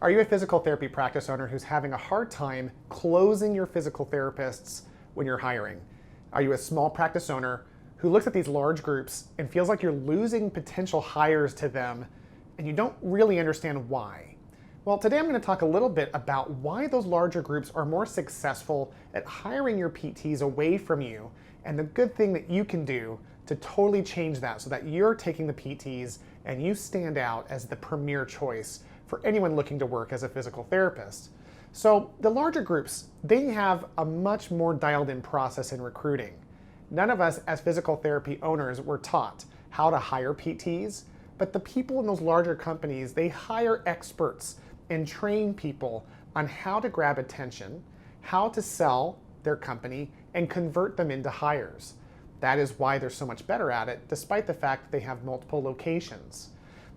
Are you a physical therapy practice owner who's having a hard time closing your physical therapists when you're hiring? Are you a small practice owner who looks at these large groups and feels like you're losing potential hires to them and you don't really understand why? Well, today I'm going to talk a little bit about why those larger groups are more successful at hiring your PTs away from you and the good thing that you can do to totally change that so that you're taking the PTs and you stand out as the premier choice for anyone looking to work as a physical therapist. So the larger groups, they have a much more dialed in process in recruiting. None of us as physical therapy owners were taught how to hire PTs, but the people in those larger companies, they hire experts and train people on how to grab attention, how to sell their company, and convert them into hires. That is why they're so much better at it, despite the fact that they have multiple locations.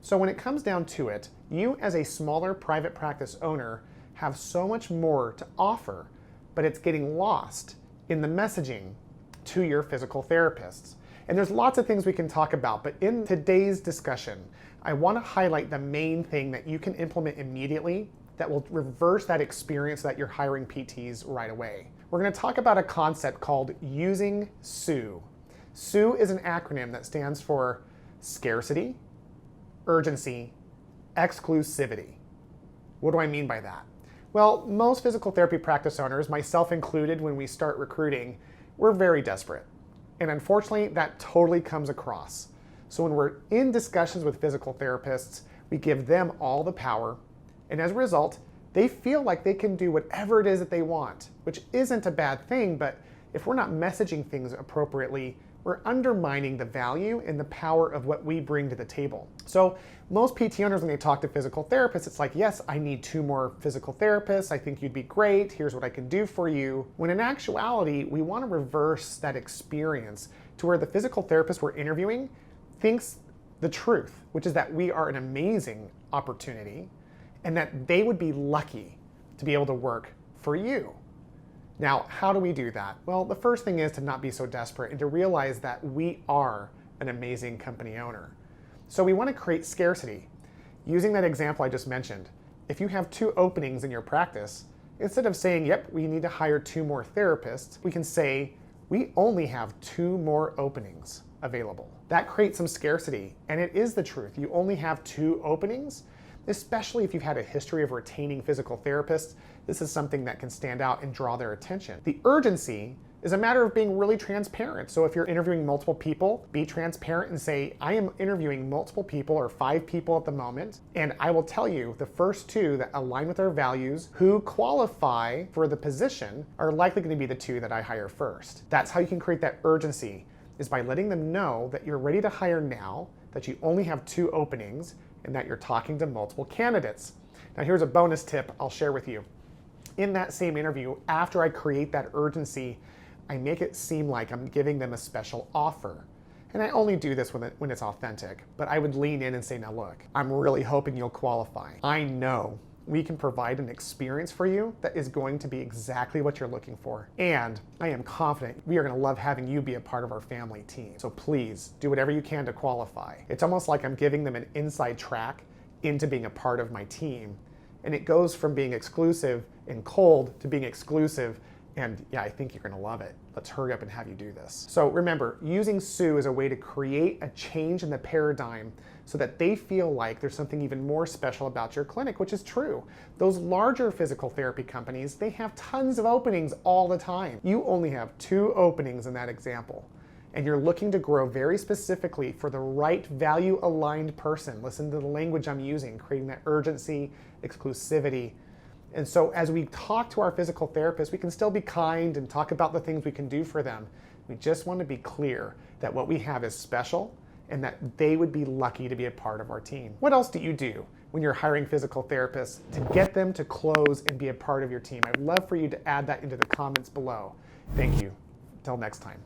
So when it comes down to it, you as a smaller private practice owner have so much more to offer, but it's getting lost in the messaging to your physical therapists. And there's lots of things we can talk about, but in today's discussion, I want to highlight the main thing that you can implement immediately that will reverse that experience that you're hiring PTs right away. We're going to talk about a concept called using S.U.E. S.U.E. is an acronym that stands for scarcity, urgency, exclusivity. What do I mean by that? Well, most physical therapy practice owners, myself included, when we start recruiting, we're very desperate. And unfortunately, that totally comes across. So when we're in discussions with physical therapists, we give them all the power. And as a result, they feel like they can do whatever it is that they want, which isn't a bad thing, but if we're not messaging things appropriately, we're undermining the value and the power of what we bring to the table. So most PT owners, when they talk to physical therapists, it's like, yes, I need 2 more physical therapists. I think you'd be great. Here's what I can do for you. When in actuality, we want to reverse that experience to where the physical therapist we're interviewing thinks the truth, which is that we are an amazing opportunity and that they would be lucky to be able to work for you. Now, how do we do that? Well, the first thing is to not be so desperate and to realize that we are an amazing company owner. So we want to create scarcity. Using that example I just mentioned, if you have 2 openings in your practice, instead of saying, yep, we need to hire 2 more therapists, we can say, we only have 2 more openings available. That creates some scarcity, and it is the truth. You only have 2 openings, especially if you've had a history of retaining physical therapists. This is something that can stand out and draw their attention. The urgency is a matter of being really transparent. So if you're interviewing multiple people, be transparent and say, I am interviewing multiple people or 5 people at the moment, and I will tell you the first 2 that align with our values, who qualify for the position, are likely going to be the 2 that I hire first. That's how you can create that urgency, is by letting them know that you're ready to hire now, that you only have 2 openings, and that you're talking to multiple candidates. Now here's a bonus tip I'll share with you. In that same interview, after I create that urgency, I make it seem like I'm giving them a special offer. And I only do this when it's authentic, but I would lean in and say, now look, I'm really hoping you'll qualify. I know we can provide an experience for you that is going to be exactly what you're looking for. And I am confident we are going to love having you be a part of our family team. So please do whatever you can to qualify. It's almost like I'm giving them an inside track into being a part of my team. And it goes from being exclusive and cold to being exclusive. And yeah, I think you're going to love it. Let's hurry up and have you do this. So remember, using S.U.E. is a way to create a change in the paradigm so that they feel like there's something even more special about your clinic, which is true. Those larger physical therapy companies, they have tons of openings all the time. You only have 2 openings in that example. And you're looking to grow very specifically for the right value-aligned person. Listen to the language I'm using, creating that urgency, exclusivity. And so as we talk to our physical therapists, we can still be kind and talk about the things we can do for them. We just want to be clear that what we have is special and that they would be lucky to be a part of our team. What else do you do when you're hiring physical therapists to get them to close and be a part of your team? I'd love for you to add that into the comments below. Thank you. Until next time.